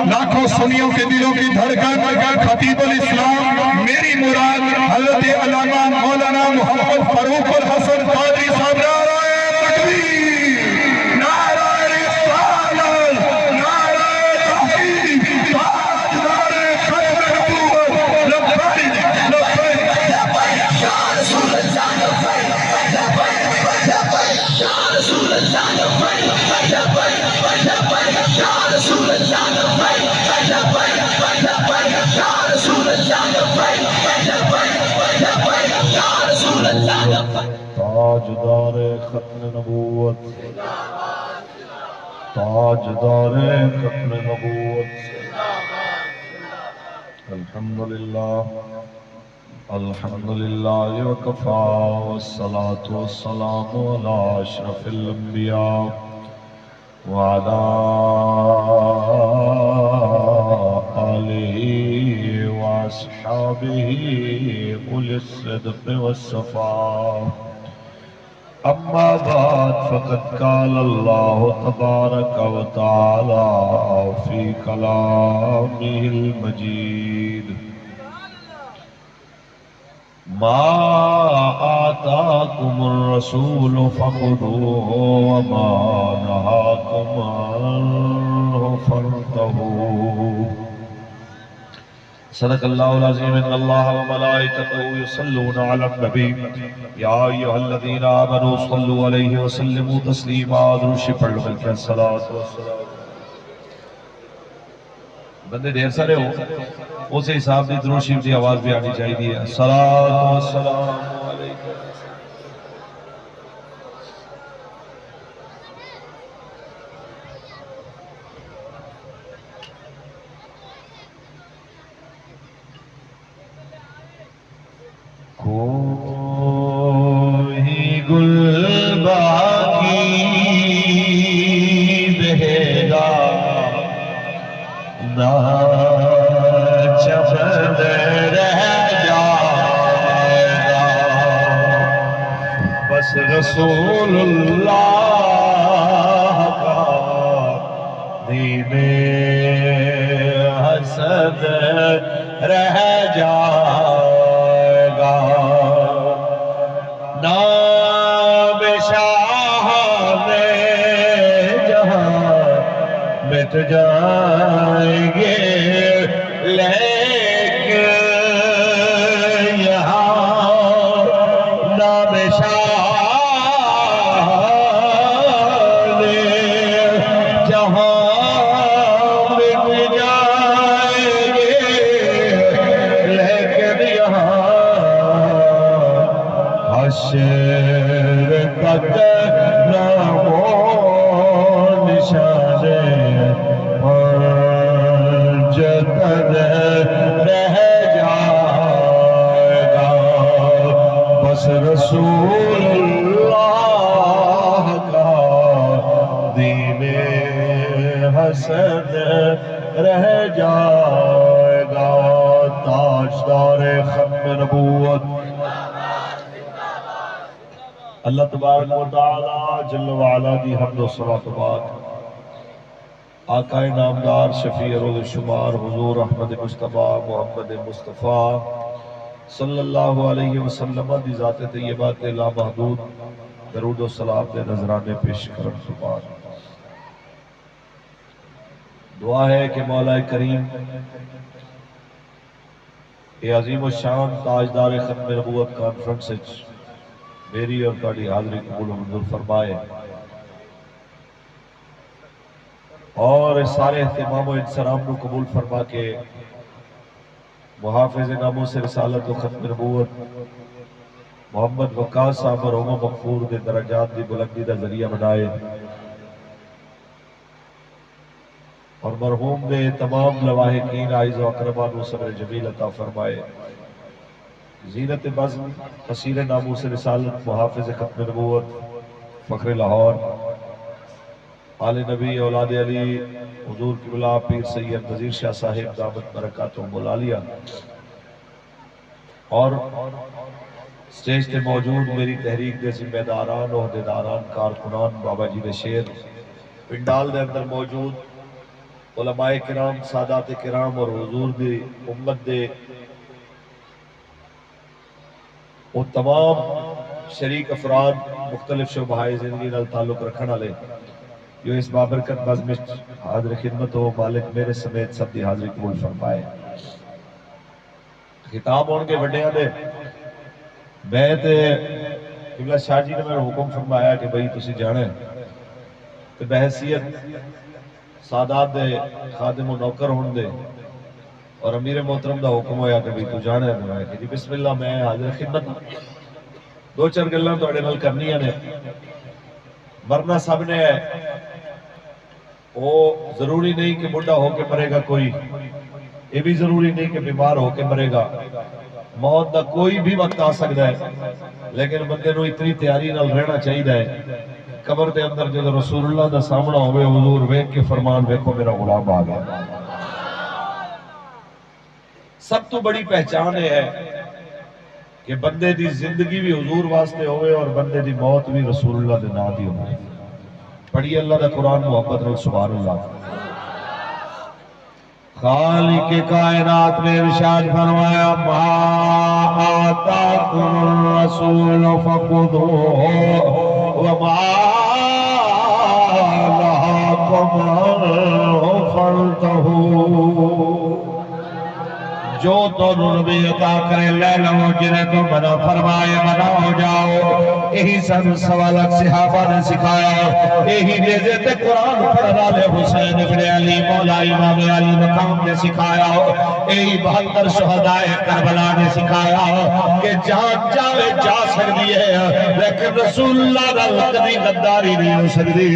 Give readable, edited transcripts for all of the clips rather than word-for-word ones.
لاکھوں سنیوں کے دلوں کی دھڑکن خطیب الاسلام میری مراد حضرت علامہ مولانا محمد فاروق الحسن قادری صاحب نعرہ تکبیر نعرہ رسالت نعرہ تحقیق تاجدار ختم نبوت لبیک لبیک یا رسول اللہ لبیک لبیک لبیک یا رسول اللہ لبیک لبیک لبیک یا رسول اللہ تاجدار ختم نبوت تاجدار ختم نبوت الحمدللہ الحمدللہ وکفا والصلاة والسلام علی اشرف الانبیاء وعلى آله وأصحابه أولي الصدق والصفاء أما بعد فقد قال الله تبارك وتعالى في كلامه المجيد ما آتاكم الرسول فخذوه وما نهاكم عنه فانتهوا صدق اللہ العظیم ان اللہ وملائکتہ یصلون علی النبی یا ایھا الذین آمنوا صلوا علیہ وسلموا تسلیما درود پڑھ لو مل کر صلوات و سلام بندے ڈھیر سارے ہو اسے حساب دی درود شریف دی آواز بھی آنی چاہیے صلوات و سلام علیکم کوئی گل باقی بہیگا نہ چمن رہ جائے گا بس رسول اللہ کا دین حسن رہ جائے گا نام شاہ جہاں مٹ جائیں گے لیکن یہاں نام شاہ جہاں مٹ جائیں گے لیکن یہاں حشر تک نام و نشان جتن رہ جائے گا بس رسول اللہ کا دین حسن رہ جائے گا تاجدار ختم نبوت اللہ تبارک و تعالی جل وعلا دی حمد و صلوات و بعد آقا نامدار شفیع روز شمار حضور احمد مصطفیٰ محمد مصطفیٰ صلی اللہ علیہ وسلم دی ذات طیبات لا محدود درود و سلام دے نظرانے پیش کرن تو بعد دعا ہے کہ مولا کریم یہ عظیم الشان تاجدار ختم نبوت کانفرنس میری اور تاری حاضری قبول و منظور فرمائے اور سارے اہتمام و انصرام کو قبول فرما کے محافظ ناموس رسالت و ختم نبوت محمد وقاص صاحب مرحوم مغفور دے درجات دی بلندی دا ذریعہ بنائے اور مرحوم دے تمام لواحقین عائز و اکرمان و صبر جمیل عطا فرمائے زینت بزم حصیل ناموس رسالت محافظ ختم نبوت فخر لاہور آل نبی اولاد علی حضور قبلہ پیر سید نذیر شاہ صاحب دامت برکاتہم العالیہ اور سٹیج تے موجود میری تحریک دے ذمہ داران عہدیداران کارکنان بابا جی دے شیر پنڈال دے اندر موجود علماء کرام، سادات کرام اور حضور دی امت دے وہ تمام شریک افراد مختلف شعبہ زندگی نال تعلق رکھنے والے جو اس بابرکت بزم حاضر خدمت ہو، مالک میرے سمیت سب دی حاضری قبول فرمائے۔ خطاب ہون کے وڈیاں دے میں تے قبلہ شاہ جی نے میرے حکم فرمایا کہ بھئی تسی جانے تے بحیثیت سادات دے خادم و نوکر ہون دے اور امیر محترم دا حکم ہویا کہ بھئی تو جانے ہے کہ جی بسم اللہ میں حاضر خدمت دو چار گلاں تواڈے نال کرنیاں نے۔ مرنا سب نے ہے، وہ ضروری نہیں کہ بڑھا ہو کے مرے گا کوئی، یہ بھی ضروری نہیں کہ بیمار ہو کے مرے گا، موت دا کوئی بھی وقت آ سکتا ہے، لیکن بندے نو اتنی تیاری نال رہنا چاہیے۔ قبر دے اندر جب رسول اللہ دا سامنا ہوئے حضور ویکھ کے فرمان ویکھو میرا غلام آ گیا۔ سب تو بڑی پہچان ہے کہ بندے دی زندگی بھی حضور واسطے ہوئے اور بندے دی موت بھی رسول اللہ دے نام دی ہوئے۔ پڑھیے اللہ دا قرآن محبت رل سبحان اللہ۔ خالق کائنات نے ارشاد فرمایا ما آتاکم الرسول فخذوہ وما نہاکم عنہ فانتہوا۔ جو تو نبی عطا کرے لے لو، جنہیں تو منع فرمائے منع ہو جاؤ۔ یہی سب سوالک صحابہ نے سکھایا، یہی ریزے تے قرآن پڑھنا لے حسین ابن علی مولا امام علی مقام نے سکھایا، یہی 72 شہداء کربلا نے سکھایا کہ جان جاوے جا سکتی ہے لیکن رسول اللہ دا کبھی غداری نہیں ہو سکتی،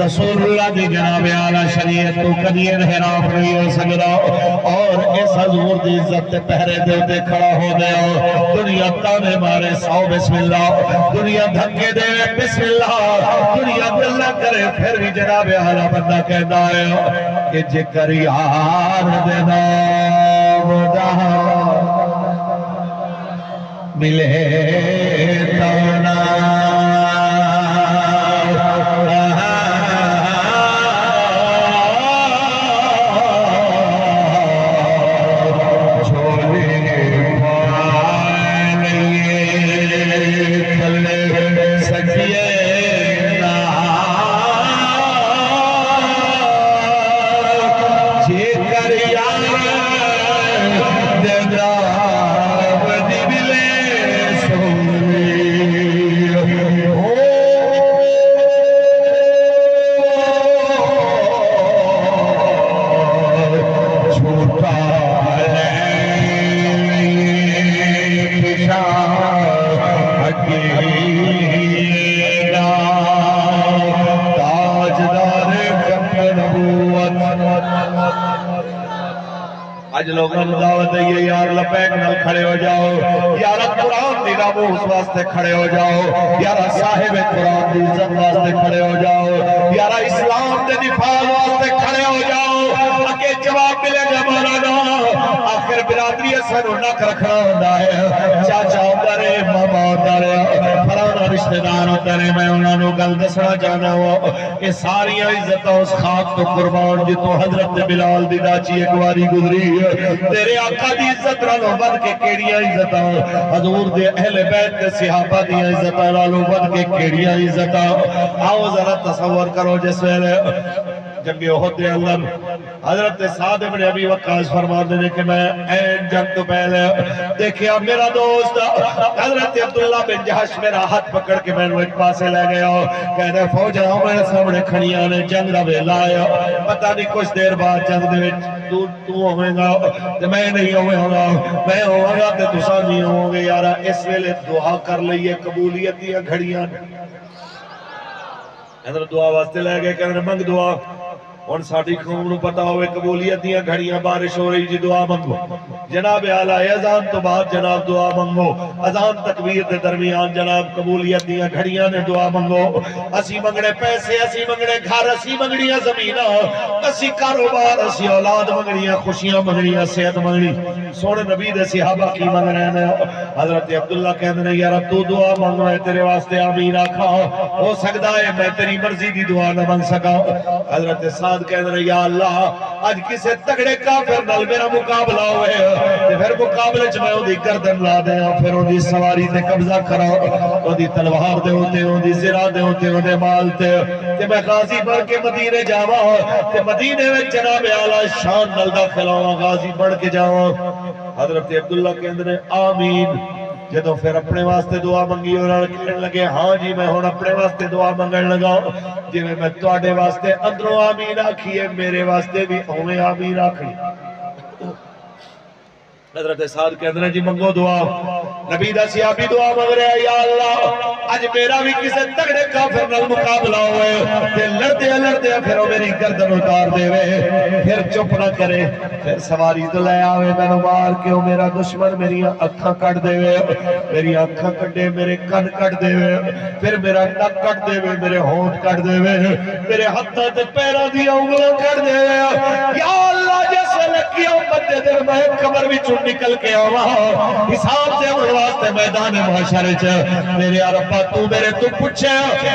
رسول اللہ دی جناب اعلیٰ شریعت تو کبھی انحراف نہیں ہو سکتا۔ اور اس حضور دی عزت پہرے دے دے کھڑا ہو گیا، دنیا تانے مارے 100 بسم اللہ، دنیا دھکے دے بسم اللہ، دنیا گلا کرے پھر بھی جناب اعلیٰ بندہ کہتا ہے کہ جکر یار دے نام دا ملے تانا آج لوگوں نے دعوت دئیے یار لبیک نال کھڑے ہو جاؤ، یار قرآن دی ناموس واسطے کھڑے ہو جاؤ، یار صاحب قرآن دی عزت واسطے کھڑے ہو جاؤ، یار اسلام دے دفاع واسطے کھڑے ہو جاؤ۔ اگے جواب ملے گا مولانا، آخر برادری سانو نک رکھنا ہوتا ہے، چاچا ہوتا رہے، ماما ہوتا رہے، فلانا رشتہ دار ہوتا رہے، میں انہوں نے گل دسنا چاہنا ہوا یہ ساری عزت اس خاک تو قربان جتو حضرت بلال دی داچی ایک واری گزری ہے، تیرے آقا دی عزت رالو بد کے کیڑیاں عزت حضور دے اہل بیت دے صحابہ دی عزت رالو بد کے کیڑیاں عزت۔ آؤ ذرا تصور کرو جس ویلے جنگ احد دے اندر حضرت سعد بن ابی وقاص فرماتے ہیں کہ میں این جنگ تو پہلے دیکھیا میرا دوست حضرت عبداللہ بن جہش میرا ہاتھ پکڑ کے میں ایک پاسے لے گیا، کہنے فوجا میرے سامنے کھڑیاں نے جنگ دا ویلا آیا، پتہ نہیں کچھ دیر بعد جنگ دے وچ تو ہوئے گا تے میں نہیں ہوئے ہوگا، میں ہوئے گا تے تساں نہیں ہوں گے۔ یارا اس ویلے دعا کر لئیے قبولیت دیا گھڑیاں، حضرت دعا واسطے لے گئے کہنے منگ دعا، اور ساڑھی قوم نو پتا ہوئے قبولیت دیاں گھڑیاں بارش ہو رہی جی دعا منگو، جناب اعلی اذان تو بعد جناب دعا منگو، اذان تکبیر دے درمیان جناب قبولیت دیاں گھڑیاں نے دعا منگو. اسی منگنے پیسے، اسی منگنے گھر، اسی منگنیاں زمیناں، اسی کاروبار، اسی اولاد منگنیاں، خوشیاں منگنیاں، صحت منگنی. سونے نبی دے صحابہ کی منگ رہے ہیں؟ حضرت عبداللہ کہتے ہیں یار تو دعا مانگ میں تیرے واسطے آمین آکھا، ہو سکتا ہے میں تیری مرضی دی دعا نہ مانگ سکا. حضرت سعد کہتے ہیں یا اللہ اج کسے تگڑے کافر نال میرا مقابلہ ہوئے تے پھر مقابلے چ میں اودی گردن لا دیاں، پھر اودی سواری تے قبضہ کرا، اودی تلوار دے ہوتے، اودی زرہ دے ہوتے، اودے مال تے میں غازی بن کے مدینے جاواں تے مدینے وچ جناب اعلی شان نال داخل ہوواں، غازی بن کے جاواں. حضرت عبداللہ کہندے نے آمین. جدوں پھر اپنے واسطے دعا منگی اور کہنے لگے ہاں جی میں ہن اپنے واسطے دعا منگن لگا، جی میں تواڈے واسطے اندروں آمین آکھیے میرے واسطے بھی اوویں آمین آکھنی. حضرت سعد کہتے ہیں جی منگو دعا. نبی دا صحابی دعا مانگ رہا ہے یا اللہ اج میرا بھی کسے تگڑے کافر نال مقابلہ ہوئے تے لڑدے لڑدے پھر وہ میری گردن اتار دے وے، پھر چپ نہ کرے، پھر سواری تو لے آوے مینوں مار کے وہ میرا دشمن میری اکھاں کٹ دے وے، میری اکھاں کٹے، میرے کن کٹ دے وے، پھر میرا نک کٹ دے وے، میرے ہونٹ کٹ دے وے، میرے ہتھاں تے پیراں دی انگلاں کٹ دے وے. یا اللہ جس لکھی امت دے دل میں قبر وچ نکل کے آوا حساب دے واسطے میدان محشر وچ میرے ربا تو میرے تو پوچھے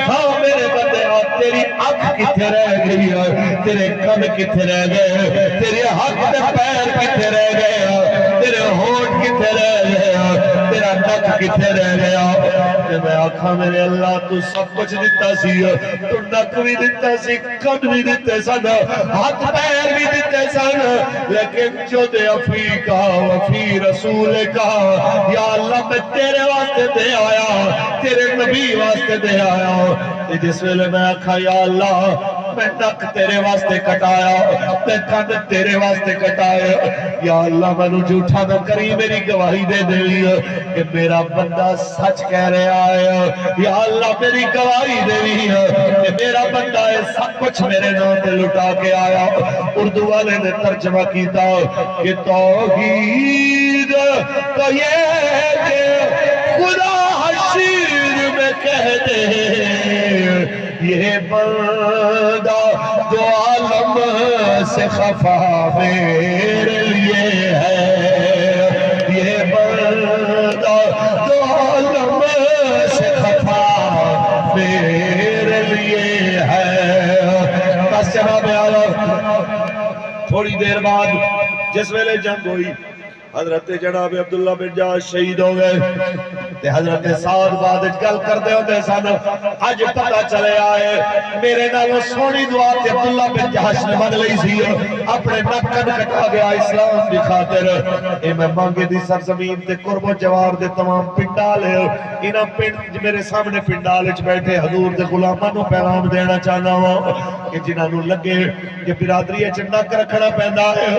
ہاں میرے بندے تیری اکھ کتے رہ گئی ہے، تیرے کن کتے رہ گئے، تیرے ہاتھ تے پیر کتے رہ گئے، تیرے ہونٹ کتے رہ گئے، تیرا نک کتے رہ گیا. میں آکھاں میرے اللہ تو سب کچھ دیتا سی، تو نک بھی دیتا سی، کن بھی دیتے سن، ہاتھ پیر بھی دیتے سن، لیکن جو دے افیقہ وفی رسول کا یا اللہ میں تیرے واسطے دے آیا، تیرے نبی واسطے دے آیا. جس ویلے میں آکھا یا اللہ میں نک تیرے واسطے کٹایا، میں کن تیرے واسطے کٹایا، یا اللہ میں نو جھوٹا نہ کری، میری گواہی دے دے کہ میرا بندہ سچ کہہ رہا ہے. یا اللہ میری گواہی دے کہ میرا بندہ ہے سب کچھ میرے نام تے لٹا کے آیا. اردو والے نے ترجمہ کیتا کہ توحید تو یہ کہ خدا حشیر میں کہہ دے یہ بندہ دو عالم سے خفا میرے لیے ہے، یہ بندہ دو عالم سے خفا میرے لیے ہے. بس جناب اعلیٰ تھوڑی دیر بعد جس ویلے جنگ ہوئی حضرت جناب عبداللہ بن جاش شہید ہو گئے تے حضرت سعد بعد گل کردے ہوندے سن اج پتہ چلے آئے میرے نالوں سونی دعا تے عبداللہ بن جاش نے مانگ لئی سی، اپنے نک کن کٹا گیا اسلام دی خاطر. اے میں مانگے دی سرزمین تے قرب و جوار دے تمام پنڈالے انہاں پنڈ میرے سامنے پنڈال وچ بیٹھے حضور دے غلاماں نو پیغام دینا چاہنا وا کہ جنہاں نو لگے کہ برادری وچ نک رکھنا پیندا ہے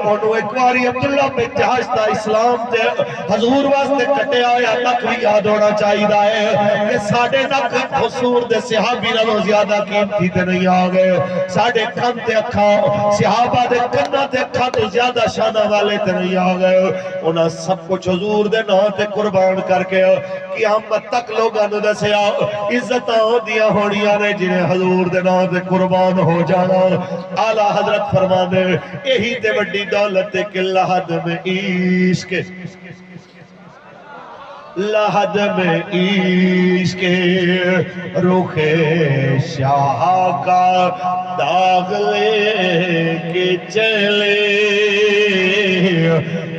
اونوں ایک واری عبداللہ بن جاش دا اسلام تے حضور واسطے کٹیا ہویا نک بھی یاد ہونا چاہیے ہے کہ ساڈے نک حضور دے صحابی نالوں زیادہ قیمتی تے نہیں آ گئے، ساڈے کن تے اکھاں صحابہ دے کناں تے اکھاں تو زیادہ شانہ والے تے نہیں آ گئے. انہاں سب کچھ حضور دے نام تے قربان کر کے قیامت تک لوگاں نوں دسیا عزتاں ہوندیاں ہونیاں نے جنہیں حضور دے نام تے قربان ہو جانا. اعلیٰ حضرت فرماندے یہی تے وڈی دولت کہ لحد میں عشق لحد میں عشق رخ شاہ کا داغ لے کے چلے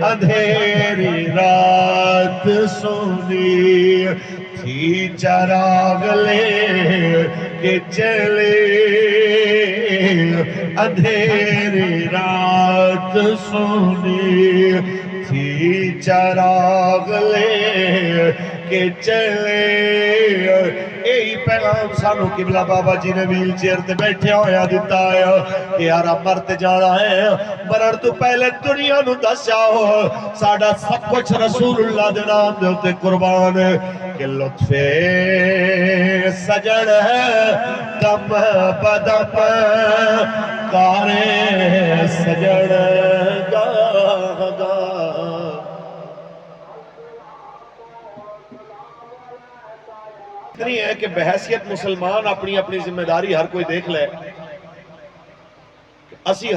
اندھیری رات سونی تھی چراغ لے کے چلے اندھیری رات سونی تھی چراغ لے کے چلے. یہی پیغام سانو قبلہ بابا جی نے ویل چیئر تے بیٹھے ہویا دیتا ہے کہ یارا مرت جانا ہے مرن تو پہلے دنیا نو دس جاؤ ساڈا سب کچھ رسول اللہ دے نام دے تے قربان کہ لطف سجن ہے کم بدم کارے سجن گاہ گاہ اتنی ہے کہ بحیثیت مسلمان اپنی اپنی ذمہ داری ہر کوئی دیکھ لے. اسی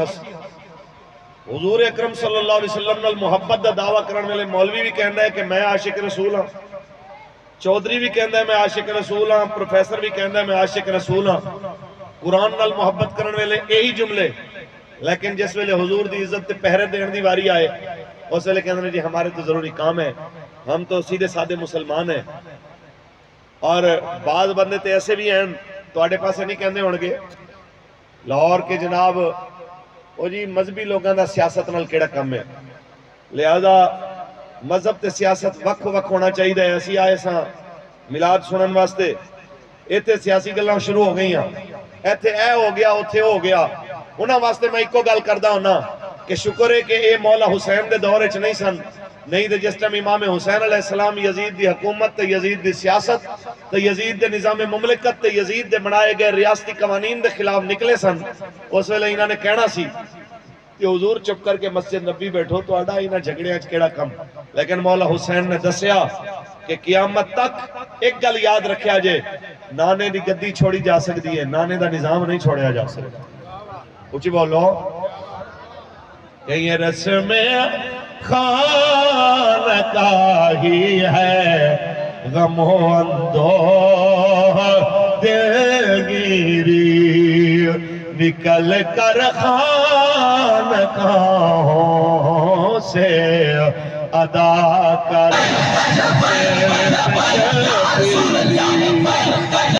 حضور اکرم صلی اللہ علیہ وسلم نال محبت دا دعویٰ کرنے والے مولوی بھی کہندا ہے کہ میں عاشق رسول ہاں، چودھری بھی کہندا ہے میں عاشق رسول ہاں، پروفیسر بھی کہندا ہے میں عاشق رسول ہاں. قرآن نال محبت کرنے والے یہی جملے، لیکن جس ویلے حضور دی عزت تے پہرے دین دی واری آئے اس ویلے کہندے جی ہمارے تو ضروری کام ہے، ہم تو سیدھے سادے مسلمان ہیں. اور بعض بندے تے ایسے بھی ہیں تواڈے پاسے نہیں کہندے ہون گے لاہور کے جناب وہ جی مذہبی لوگاں دا سیاست نال کیڑا کم ہے، لہذا مذہب تے سیاست وکھ وکھ ہونا چاہیے. اسی آئے ساں میلاد سنن واسطے، ایتھے سیاسی گلاں شروع ہو گئیاں، ایتھے اے ہو گیا اوتھے ہو گیا. انہاں واسطے میں ایکو گل کردا ہونا کہ شکر ہے کہ اے مولا حسین دے دور وچ نہیں سن، نہیں تے جس ٹائم امام حسین علیہ السلام یزید دی حکومت تے یزید دی سیاست تے یزید دے نظام مملکت تے یزید دے بنائے گئے ریاستی قوانین دے خلاف نکلے سن، اس ویلے انہاں نے کہنا سی کہ حضور چپ کر کے مسجد نبی بیٹھو تو آڈا انہاں جھگڑیاں چ کیڑا کم. لیکن مولا حسین نے دسیا کہ قیامت تک ایک گل یاد رکھیا جے، نانے دی گدی چھوڑی جا سکتی ہے، نانے دا نظام نہیں چھوڑیا جا سکتا. اچھی بولو کہ یہ رسم خانقاہ ہی ہے، غم و اندوہ دلگیری نکل کر خانقاہوں سے ادا کر